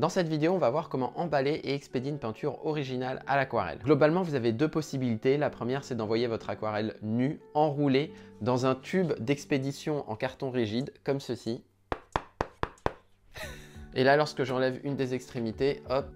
Dans cette vidéo, on va voir comment emballer et expédier une peinture originale à l'aquarelle. Globalement, vous avez deux possibilités. La première, c'est d'envoyer votre aquarelle nue, enroulée, dans un tube d'expédition en carton rigide, comme ceci. Et là, lorsque j'enlève une des extrémités, hop,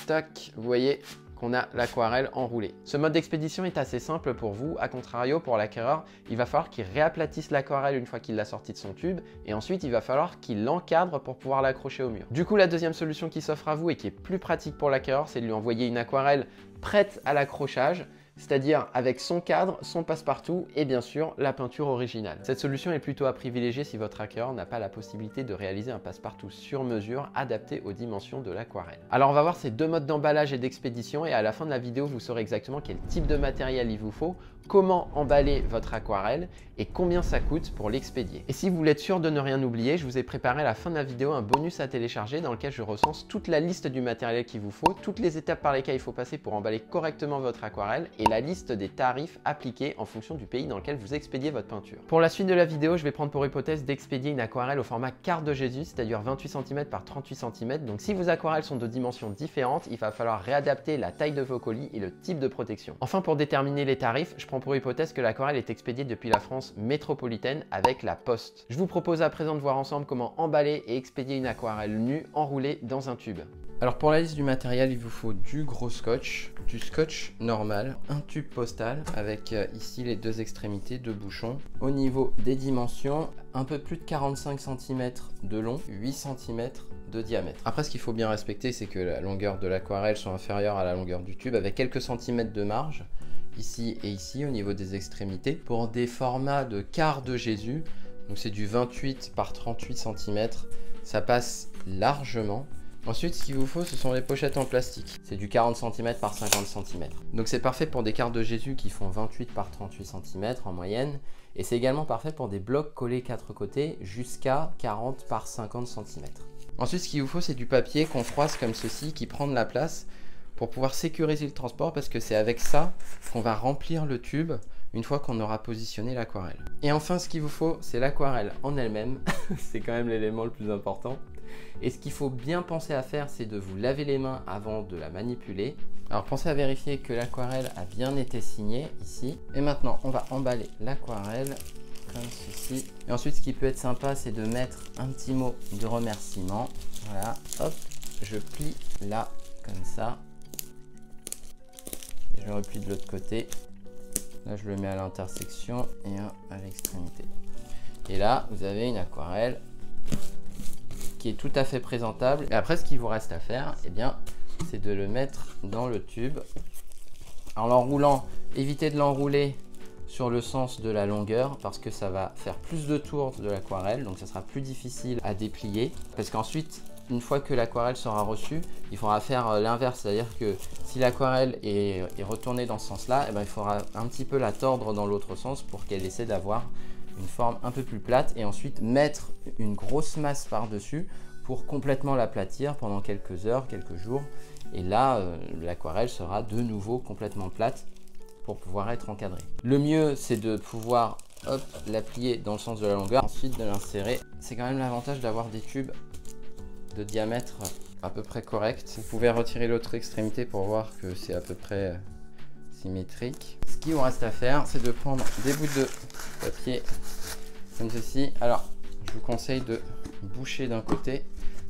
tac, vous voyez qu'on a l'aquarelle enroulée. Ce mode d'expédition est assez simple pour vous. A contrario, pour l'acquéreur, il va falloir qu'il réaplatisse l'aquarelle une fois qu'il l'a sortie de son tube et ensuite il va falloir qu'il l'encadre pour pouvoir l'accrocher au mur. Du coup, la deuxième solution qui s'offre à vous et qui est plus pratique pour l'acquéreur, c'est de lui envoyer une aquarelle prête à l'accrochage, c'est-à-dire avec son cadre, son passe-partout et bien sûr la peinture originale. Cette solution est plutôt à privilégier si votre acquéreur n'a pas la possibilité de réaliser un passe-partout sur mesure adapté aux dimensions de l'aquarelle. Alors on va voir ces deux modes d'emballage et d'expédition et à la fin de la vidéo vous saurez exactement quel type de matériel il vous faut, comment emballer votre aquarelle et combien ça coûte pour l'expédier. Et si vous voulez être sûr de ne rien oublier, je vous ai préparé à la fin de la vidéo un bonus à télécharger dans lequel je recense toute la liste du matériel qu'il vous faut, toutes les étapes par lesquelles il faut passer pour emballer correctement votre aquarelle et la liste des tarifs appliqués en fonction du pays dans lequel vous expédiez votre peinture. Pour la suite de la vidéo, je vais prendre pour hypothèse d'expédier une aquarelle au format quart de Jésus, c'est-à-dire 28 cm par 38 cm. Donc si vos aquarelles sont de dimensions différentes, il va falloir réadapter la taille de vos colis et le type de protection. Enfin, pour déterminer les tarifs, je prends pour hypothèse que l'aquarelle est expédiée depuis la France métropolitaine avec la poste. Je vous propose à présent de voir ensemble comment emballer et expédier une aquarelle nue enroulée dans un tube. Alors pour la liste du matériel, il vous faut du gros scotch, du scotch normal, un tube postal avec ici les deux extrémités, deux bouchons. Au niveau des dimensions, un peu plus de 45 cm de long, 8 cm de diamètre. Après, ce qu'il faut bien respecter, c'est que la longueur de l'aquarelle soit inférieure à la longueur du tube avec quelques centimètres de marge ici et ici au niveau des extrémités. Pour des formats de quart de Jésus, donc c'est du 28 par 38 cm, ça passe largement. Ensuite, ce qu'il vous faut, ce sont les pochettes en plastique. C'est du 40 cm par 50 cm. Donc c'est parfait pour des quarts de Jésus qui font 28 par 38 cm en moyenne. Et c'est également parfait pour des blocs collés 4 côtés jusqu'à 40 par 50 cm. Ensuite, ce qu'il vous faut, c'est du papier qu'on froisse comme ceci, qui prend de la place pour pouvoir sécuriser le transport, parce que c'est avec ça qu'on va remplir le tube une fois qu'on aura positionné l'aquarelle. Et enfin, ce qu'il vous faut, c'est l'aquarelle en elle-même. C'est quand même l'élément le plus important. Et ce qu'il faut bien penser à faire, c'est de vous laver les mains avant de la manipuler. Alors pensez à vérifier que l'aquarelle a bien été signée ici. Et maintenant, on va emballer l'aquarelle comme ceci. Et ensuite, ce qui peut être sympa, c'est de mettre un petit mot de remerciement. Voilà, hop, je plie là, comme ça. Et je le replie de l'autre côté. Là, je le mets à l'intersection et un à l'extrémité. Et là, vous avez une aquarelle qui est tout à fait présentable. Et après, ce qu'il vous reste à faire, eh bien, c'est de le mettre dans le tube. En l'enroulant, évitez de l'enrouler sur le sens de la longueur parce que ça va faire plus de tours de l'aquarelle, donc ça sera plus difficile à déplier. Parce qu'ensuite, une fois que l'aquarelle sera reçue, il faudra faire l'inverse, c'est-à-dire que si l'aquarelle est retournée dans ce sens-là, eh bien, il faudra un petit peu la tordre dans l'autre sens pour qu'elle essaie d'avoir une forme un peu plus plate et ensuite mettre une grosse masse par-dessus pour complètement l'aplatir pendant quelques heures, quelques jours. Et là, l'aquarelle sera de nouveau complètement plate pour pouvoir être encadrée. Le mieux, c'est de pouvoir la plier dans le sens de la longueur, ensuite de l'insérer. C'est quand même l'avantage d'avoir des tubes de diamètre à peu près correct. Vous pouvez retirer l'autre extrémité pour voir que c'est à peu près symétrique. Ce qu'il vous reste à faire, c'est de prendre des bouts de papier comme ceci. Alors, je vous conseille de boucher d'un côté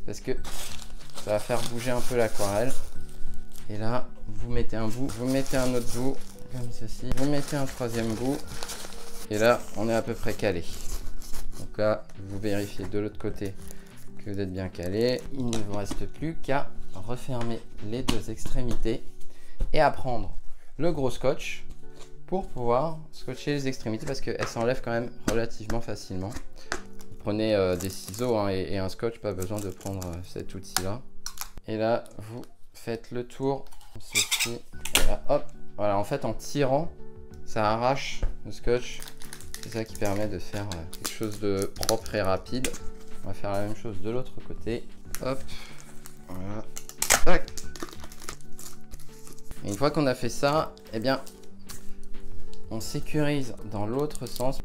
parce que ça va faire bouger un peu l'aquarelle. Et là, vous mettez un bout, vous mettez un autre bout comme ceci, vous mettez un troisième bout et là, on est à peu près calé. Donc là, vous vérifiez de l'autre côté que vous êtes bien calé. Il ne vous reste plus qu'à refermer les deux extrémités et à prendre le gros scotch pour pouvoir scotcher les extrémités parce qu'elles s'enlèvent quand même relativement facilement. Vous prenez des ciseaux et un scotch, pas besoin de prendre cet outil là. Et là, vous faites le tour, ceci, et là, hop, voilà, en fait en tirant, ça arrache le scotch. C'est ça qui permet de faire quelque chose de propre et rapide. On va faire la même chose de l'autre côté. Hop, voilà, tac. Et une fois qu'on a fait ça, eh bien, on sécurise dans l'autre sens.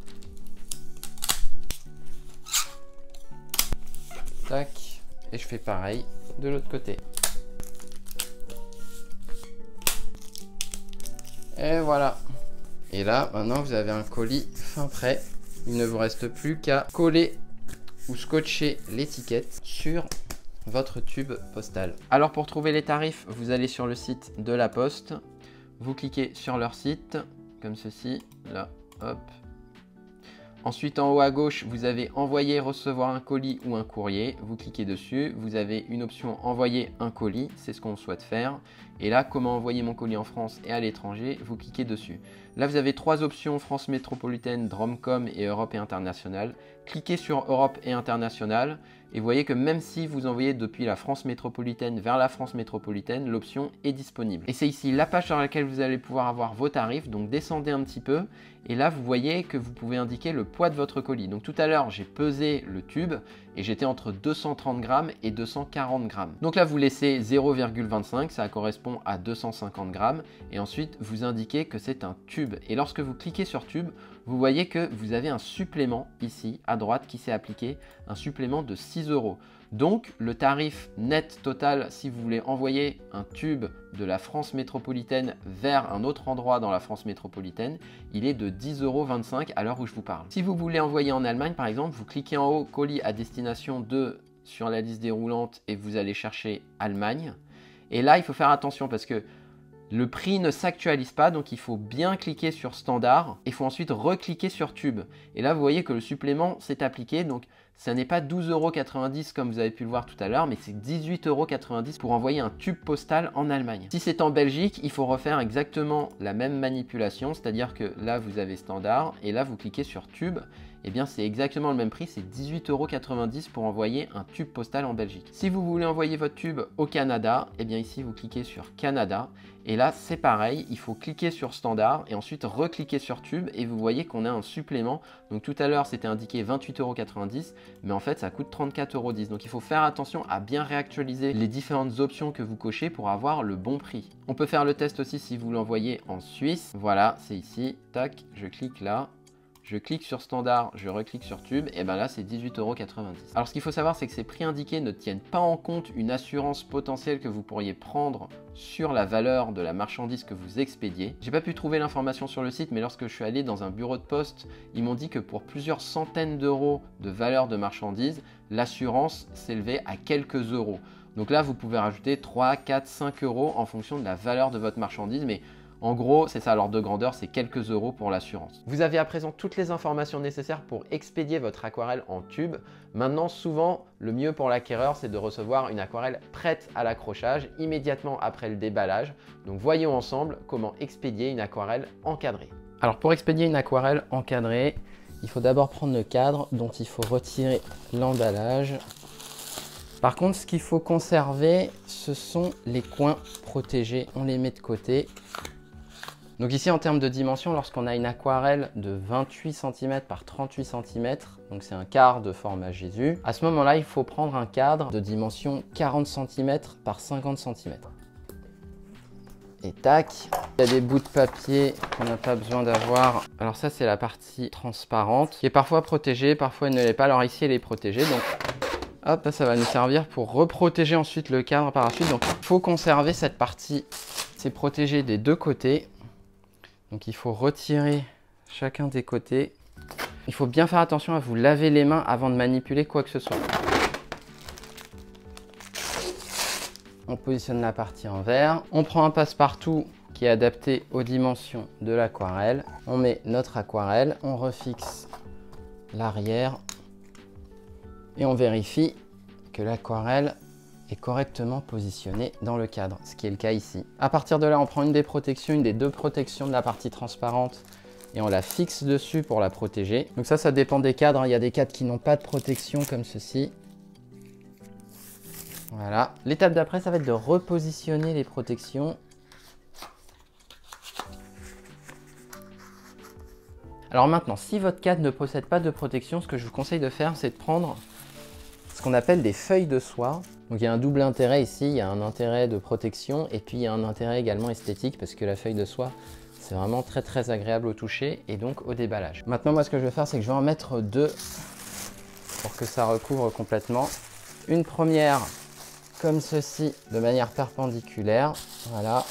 Tac. Et je fais pareil de l'autre côté. Et voilà. Et là, maintenant, vous avez un colis fin prêt. Il ne vous reste plus qu'à coller ou scotcher l'étiquette sur votre tube postal. Alors, pour trouver les tarifs, vous allez sur le site de La Poste. Vous cliquez sur leur site, comme ceci. Là, hop. Ensuite, en haut à gauche, vous avez envoyer, recevoir un colis ou un courrier. Vous cliquez dessus. Vous avez une option envoyer un colis. C'est ce qu'on souhaite faire. Et là, comment envoyer mon colis en France et à l'étranger, vous cliquez dessus. Là, vous avez trois options, France métropolitaine, Dromcom et Europe et International. Cliquez sur Europe et International et vous voyez que même si vous envoyez depuis la France métropolitaine vers la France métropolitaine, l'option est disponible. Et c'est ici la page sur laquelle vous allez pouvoir avoir vos tarifs. Donc descendez un petit peu et là, vous voyez que vous pouvez indiquer le poids de votre colis. Donc tout à l'heure, j'ai pesé le tube et j'étais entre 230 grammes et 240 grammes. Donc là, vous laissez 0,25, ça correspond à 250 grammes. Et ensuite, vous indiquez que c'est un tube. Et lorsque vous cliquez sur tube, vous voyez que vous avez un supplément ici à droite qui s'est appliqué, un supplément de 6 €. Donc le tarif net total, si vous voulez envoyer un tube de la France métropolitaine vers un autre endroit dans la France métropolitaine, il est de 10,25 € à l'heure où je vous parle. Si vous voulez envoyer en Allemagne par exemple, vous cliquez en haut colis à destination de sur la liste déroulante et vous allez chercher Allemagne. Et là, il faut faire attention parce que le prix ne s'actualise pas, donc il faut bien cliquer sur standard et il faut ensuite recliquer sur tube. Et là, vous voyez que le supplément s'est appliqué, donc ça n'est pas 12,90 € comme vous avez pu le voir tout à l'heure, mais c'est 18,90 € pour envoyer un tube postal en Allemagne. Si c'est en Belgique, il faut refaire exactement la même manipulation, c'est-à-dire que là, vous avez standard et là, vous cliquez sur tube. Eh bien, c'est exactement le même prix, c'est 18,90 € pour envoyer un tube postal en Belgique. Si vous voulez envoyer votre tube au Canada, eh bien ici, vous cliquez sur Canada. Et là, c'est pareil, il faut cliquer sur standard et ensuite recliquer sur tube et vous voyez qu'on a un supplément. Donc tout à l'heure, c'était indiqué 28,90 €, mais en fait, ça coûte 34,10 €. Donc il faut faire attention à bien réactualiser les différentes options que vous cochez pour avoir le bon prix. On peut faire le test aussi si vous l'envoyez en Suisse. Voilà, c'est ici, tac, je clique là. Je clique sur standard, je reclique sur tube, et bien là c'est 18,90 €. Alors ce qu'il faut savoir, c'est que ces prix indiqués ne tiennent pas en compte une assurance potentielle que vous pourriez prendre sur la valeur de la marchandise que vous expédiez. J'ai pas pu trouver l'information sur le site, mais lorsque je suis allé dans un bureau de poste, ils m'ont dit que pour plusieurs centaines d'euros de valeur de marchandise, l'assurance s'élevait à quelques euros. Donc là, vous pouvez rajouter 3, 4, 5 € en fonction de la valeur de votre marchandise, mais en gros, c'est ça l'ordre de grandeur, c'est quelques euros pour l'assurance. Vous avez à présent toutes les informations nécessaires pour expédier votre aquarelle en tube. Maintenant, souvent, le mieux pour l'acquéreur, c'est de recevoir une aquarelle prête à l'accrochage immédiatement après le déballage. Donc voyons ensemble comment expédier une aquarelle encadrée. Alors pour expédier une aquarelle encadrée, il faut d'abord prendre le cadre dont il faut retirer l'emballage. Par contre, ce qu'il faut conserver, ce sont les coins protégés. On les met de côté. Donc ici, en termes de dimension, lorsqu'on a une aquarelle de 28 cm par 38 cm, donc c'est un quart de format Jésus, à ce moment-là, il faut prendre un cadre de dimension 40 cm par 50 cm. Et tac, il y a des bouts de papier qu'on n'a pas besoin d'avoir. Alors ça, c'est la partie transparente qui est parfois protégée, parfois elle ne l'est pas. Alors ici, elle est protégée, donc hop, ça va nous servir pour reprotéger ensuite le cadre par la suite. Donc il faut conserver cette partie, c'est protégé des deux côtés. Donc il faut retirer chacun des côtés. Il faut bien faire attention à vous laver les mains avant de manipuler quoi que ce soit. On positionne la partie en vert. On prend un passe-partout qui est adapté aux dimensions de l'aquarelle. On met notre aquarelle, on refixe l'arrière et on vérifie que l'aquarelle est correctement positionnée dans le cadre, ce qui est le cas ici. À partir de là, on prend une des protections, une des deux protections de la partie transparente et on la fixe dessus pour la protéger. Donc ça dépend des cadres. Il y a des cadres qui n'ont pas de protection comme ceci. Voilà. L'étape d'après, ça va être de repositionner les protections. Alors maintenant, si votre cadre ne possède pas de protection, ce que je vous conseille de faire, c'est de prendre ce qu'on appelle des feuilles de soie. Donc il y a un double intérêt ici, il y a un intérêt de protection et puis il y a un intérêt également esthétique parce que la feuille de soie, c'est vraiment très agréable au toucher et donc au déballage. Maintenant, moi ce que je vais faire, c'est que je vais en mettre deux pour que ça recouvre complètement. Une première comme ceci de manière perpendiculaire. Voilà.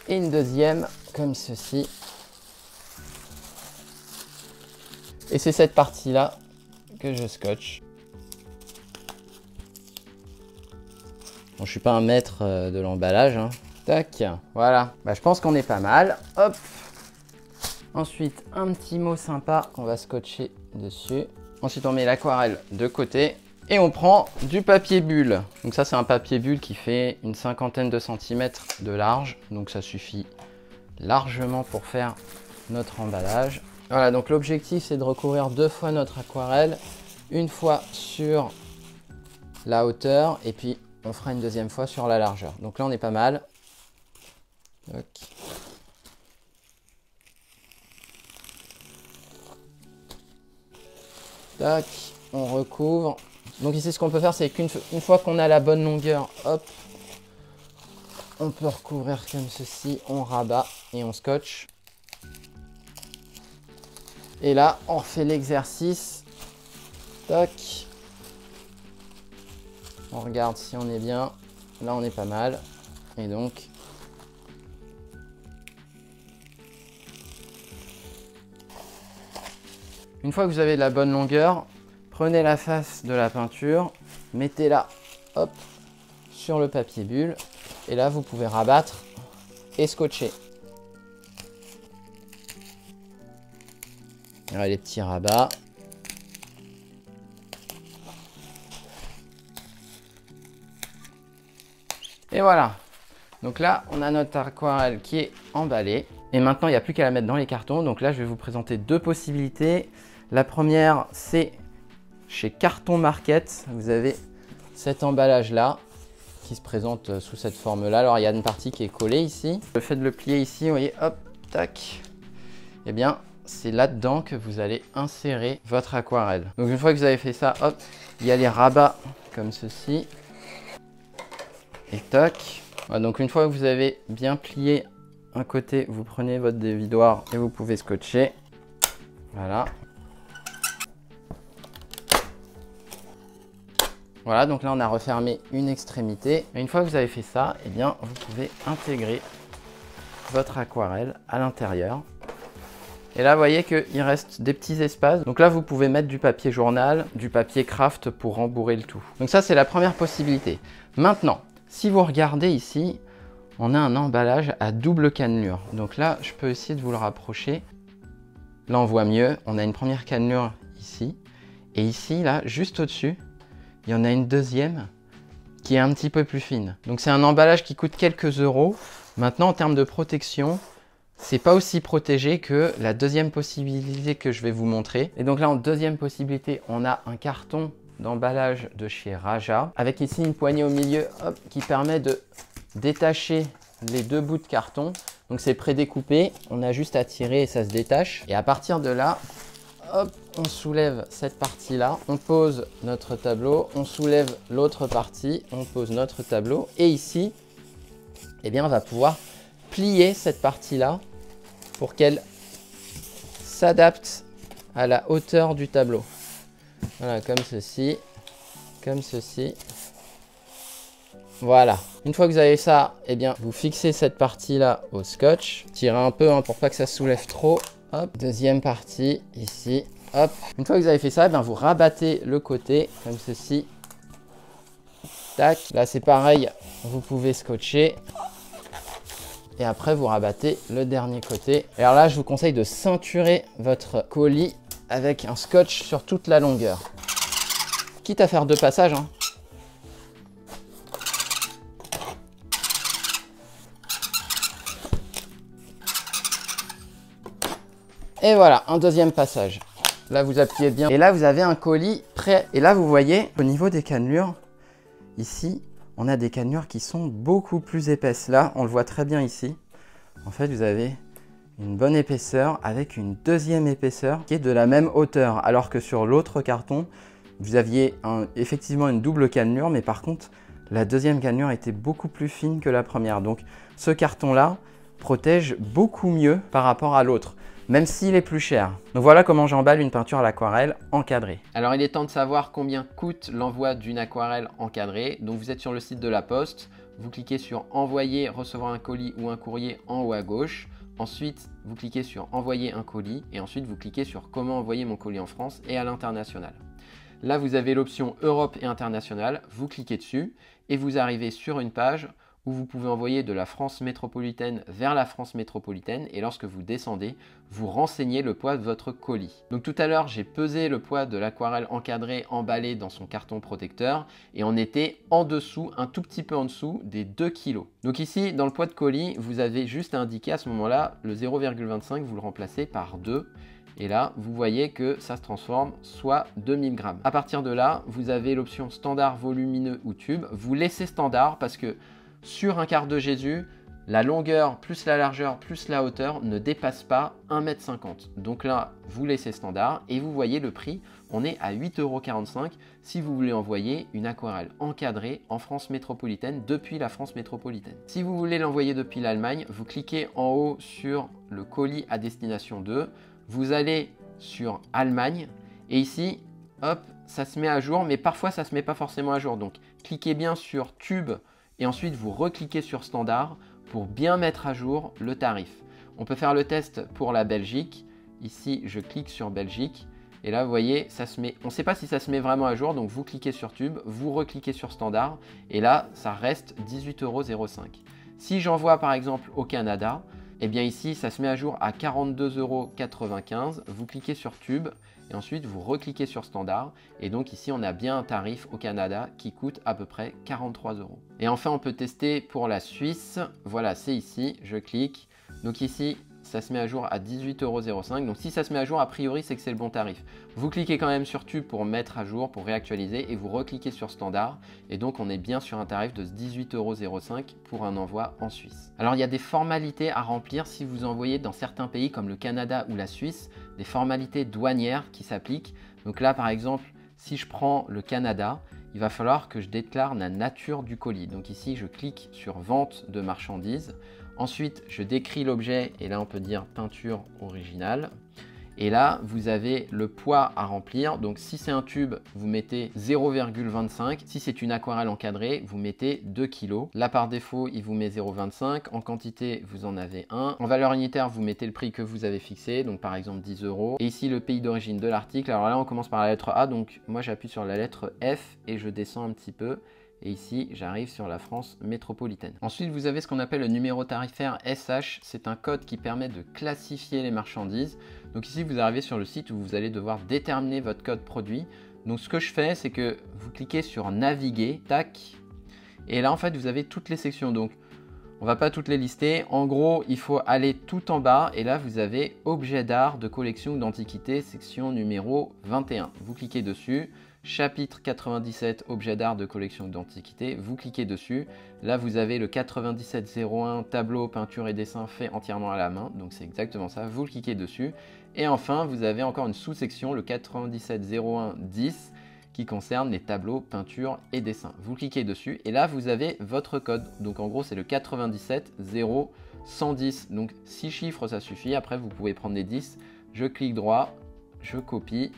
Et une deuxième comme ceci. Et c'est cette partie-là que je scotche. Bon, je suis pas un maître de l'emballage, hein. Tac, voilà. Bah, je pense qu'on est pas mal. Hop. Ensuite, un petit mot sympa qu'on va scotcher dessus. Ensuite, on met l'aquarelle de côté et on prend du papier bulle. Donc ça, c'est un papier bulle qui fait une cinquantaine de centimètres de large. Donc ça suffit largement pour faire notre emballage. Voilà, donc l'objectif, c'est de recouvrir 2 fois notre aquarelle. Une fois sur la hauteur et puis on fera une deuxième fois sur la largeur. Donc là, on est pas mal. Donc. Tac, on recouvre. Donc ici, ce qu'on peut faire, c'est qu'une fois qu'on a la bonne longueur, hop, on peut recouvrir comme ceci, on rabat et on scotche. Et là, on refait l'exercice. Tac. On regarde si on est bien. Là, on est pas mal. Et donc, une fois que vous avez la bonne longueur, prenez la face de la peinture, mettez-la, hop, sur le papier bulle. Et là, vous pouvez rabattre et scotcher. Voilà les petits rabats. Et voilà. Donc là, on a notre aquarelle qui est emballée. Et maintenant, il n'y a plus qu'à la mettre dans les cartons. Donc là, je vais vous présenter 2 possibilités. La première, c'est chez Carton Market. Vous avez cet emballage-là qui se présente sous cette forme-là. Alors, il y a une partie qui est collée ici. Le fait de le plier ici, vous voyez, hop, tac. Eh bien, c'est là-dedans que vous allez insérer votre aquarelle. Donc, une fois que vous avez fait ça, hop, il y a les rabats comme ceci. Et tac. Voilà, donc, une fois que vous avez bien plié un côté, vous prenez votre dévidoir et vous pouvez scotcher. Voilà. Voilà, donc là, on a refermé une extrémité. Et une fois que vous avez fait ça, eh bien, vous pouvez intégrer votre aquarelle à l'intérieur. Et là, vous voyez qu'il reste des petits espaces. Donc là, vous pouvez mettre du papier journal, du papier craft pour rembourrer le tout. Donc ça, c'est la première possibilité. Maintenant, si vous regardez ici, on a un emballage à double cannelure. Donc là, je peux essayer de vous le rapprocher. Là, on voit mieux. On a une première cannelure ici. Et ici, là, juste au-dessus, il y en a une deuxième qui est un petit peu plus fine. Donc c'est un emballage qui coûte quelques euros. Maintenant, en termes de protection, c'est pas aussi protégé que la deuxième possibilité que je vais vous montrer. Et donc là, en deuxième possibilité, on a un carton d'emballage de chez Raja avec ici une poignée au milieu, hop, qui permet de détacher les 2 bouts de carton. Donc c'est prédécoupé, on a juste à tirer et ça se détache. Et à partir de là, hop, on soulève cette partie-là, on pose notre tableau, on soulève l'autre partie, on pose notre tableau. Et ici, eh bien, on va pouvoir plier cette partie-là pour qu'elle s'adapte à la hauteur du tableau. Voilà, comme ceci, comme ceci. Voilà. Une fois que vous avez ça, eh bien, vous fixez cette partie-là au scotch. Tirez un peu hein, pour pas que ça soulève trop. Hop, deuxième partie, ici. Hop. Une fois que vous avez fait ça, eh bien, vous rabattez le côté, comme ceci. Tac. Là, c'est pareil, vous pouvez scotcher. Et après, vous rabattez le dernier côté. Et alors là, je vous conseille de ceinturer votre colis avec un scotch sur toute la longueur. Quitte à faire 2 passages, hein. Et voilà, un deuxième passage. Là, vous appuyez bien. Et là, vous avez un colis prêt. Et là, vous voyez, au niveau des cannelures, ici, on a des cannelures qui sont beaucoup plus épaisses. Là, on le voit très bien ici. En fait, vous avez une bonne épaisseur avec une deuxième épaisseur qui est de la même hauteur. Alors que sur l'autre carton, vous aviez effectivement une double cannelure, mais par contre, la deuxième cannelure était beaucoup plus fine que la première. Donc, ce carton-là protège beaucoup mieux par rapport à l'autre. même s'il est plus cher. Donc voilà comment j'emballe une peinture à l'aquarelle encadrée. Alors il est temps de savoir combien coûte l'envoi d'une aquarelle encadrée. Donc vous êtes sur le site de La Poste, vous cliquez sur envoyer, recevoir un colis ou un courrier en haut à gauche. Ensuite, vous cliquez sur envoyer un colis et ensuite vous cliquez sur comment envoyer mon colis en France et à l'international. Là, vous avez l'option Europe et international, vous cliquez dessus et vous arrivez sur une page où vous pouvez envoyer de la France métropolitaine vers la France métropolitaine et lorsque vous descendez, vous renseignez le poids de votre colis. Donc tout à l'heure, j'ai pesé le poids de l'aquarelle encadrée emballée dans son carton protecteur et on était en dessous, un tout petit peu en dessous des 2 kg. Donc ici, dans le poids de colis, vous avez juste à indiquer à ce moment-là le 0,25, vous le remplacez par 2. Et là, vous voyez que ça se transforme, soit 2000 grammes. À partir de là, vous avez l'option standard, volumineux ou tube. Vous laissez standard parce que sur un quart de Jésus, la longueur plus la largeur plus la hauteur ne dépasse pas 1,50 m. Donc là, vous laissez standard et vous voyez le prix, on est à 8,45 € si vous voulez envoyer une aquarelle encadrée en France métropolitaine depuis la France métropolitaine. Si vous voulez l'envoyer depuis l'Allemagne, vous cliquez en haut sur le colis à destination 2, vous allez sur Allemagne et ici, hop, ça se met à jour, mais parfois ça ne se met pas forcément à jour. Donc cliquez bien sur tube et ensuite vous recliquez sur standard pour bien mettre à jour le tarif. On peut faire le test pour la Belgique. Ici, je clique sur Belgique et là, vous voyez, ça se met. On ne sait pas si ça se met vraiment à jour, donc vous cliquez sur tube, vous recliquez sur standard et là, ça reste 18,05 €. Si j'envoie par exemple au Canada, eh bien ici, ça se met à jour à 42,95 €. Vous cliquez sur tube et ensuite vous recliquez sur standard. Et donc ici, on a bien un tarif au Canada qui coûte à peu près 43 €. Et enfin, on peut tester pour la Suisse. Voilà, c'est ici, je clique. Donc ici, ça se met à jour à 18,05 €. Donc si ça se met à jour, a priori, c'est que c'est le bon tarif. Vous cliquez quand même sur tube pour mettre à jour, pour réactualiser et vous recliquez sur standard. Et donc, on est bien sur un tarif de 18,05 € pour un envoi en Suisse. Alors, il y a des formalités à remplir si vous envoyez dans certains pays comme le Canada ou la Suisse, des formalités douanières qui s'appliquent. Donc là, par exemple, si je prends le Canada, il va falloir que je déclare la nature du colis. Donc ici, je clique sur vente de marchandises. Ensuite, je décris l'objet et là, on peut dire peinture originale. Et là, vous avez le poids à remplir. Donc, si c'est un tube, vous mettez 0,25. Si c'est une aquarelle encadrée, vous mettez 2 kg. Là, par défaut, il vous met 0,25. En quantité, vous en avez 1. En valeur unitaire, vous mettez le prix que vous avez fixé. Donc, par exemple, 10 €. Et ici, le pays d'origine de l'article. Alors là, on commence par la lettre A. Donc, moi, j'appuie sur la lettre F et je descends un petit peu. Et ici, j'arrive sur la France métropolitaine. Ensuite, vous avez ce qu'on appelle le numéro tarifaire SH. C'est un code qui permet de classifier les marchandises. Donc ici, vous arrivez sur le site où vous allez devoir déterminer votre code produit. Donc ce que je fais, c'est que vous cliquez sur naviguer, tac. Et là, en fait, vous avez toutes les sections. Donc, on ne va pas toutes les lister. En gros, il faut aller tout en bas. Et là, vous avez objet d'art, de collection ou d'antiquité, section numéro 21. Vous cliquez dessus. Chapitre 97, objet d'art de collection d'antiquité, vous cliquez dessus. Là, vous avez le 9701, tableau, peinture et dessin fait entièrement à la main. Donc, c'est exactement ça. Vous cliquez dessus. Et enfin, vous avez encore une sous-section, le 9701-10, qui concerne les tableaux, peintures et dessins. Vous cliquez dessus et là, vous avez votre code. Donc, en gros, c'est le 970110. Donc, 6 chiffres, ça suffit. Après, vous pouvez prendre les 10. Je clique droit, je copie,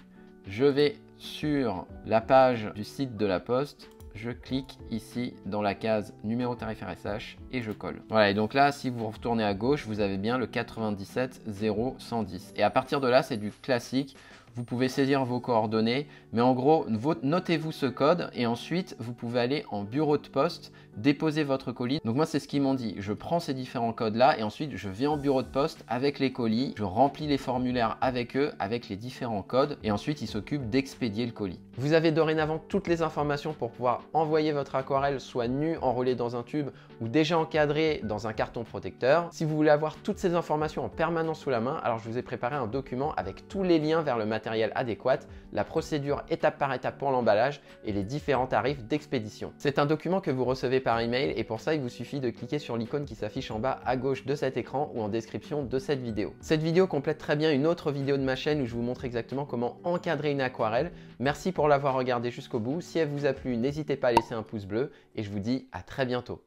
je vais sur la page du site de La Poste, je clique ici dans la case numéro tarifaire SH et je colle. Voilà, et donc là, si vous retournez à gauche, vous avez bien le 970110. Et à partir de là, c'est du classique. Vous pouvez saisir vos coordonnées, mais en gros, notez-vous ce code et ensuite, vous pouvez aller en bureau de poste, déposer votre colis. Donc moi, c'est ce qu'ils m'ont dit. Je prends ces différents codes-là et ensuite, je vais en bureau de poste avec les colis. Je remplis les formulaires avec eux, avec les différents codes et ensuite, ils s'occupent d'expédier le colis. Vous avez dorénavant toutes les informations pour pouvoir envoyer votre aquarelle soit nue, enroulée dans un tube ou déjà encadrée dans un carton protecteur. Si vous voulez avoir toutes ces informations en permanence sous la main, alors je vous ai préparé un document avec tous les liens vers le matériel adéquat, la procédure étape par étape pour l'emballage et les différents tarifs d'expédition. C'est un document que vous recevez par email et pour ça, il vous suffit de cliquer sur l'icône qui s'affiche en bas à gauche de cet écran ou en description de cette vidéo. Cette vidéo complète très bien une autre vidéo de ma chaîne où je vous montre exactement comment encadrer une aquarelle. Merci pour l'avoir regardé jusqu'au bout. Si elle vous a plu, n'hésitez pas à laisser un pouce bleu et je vous dis à très bientôt.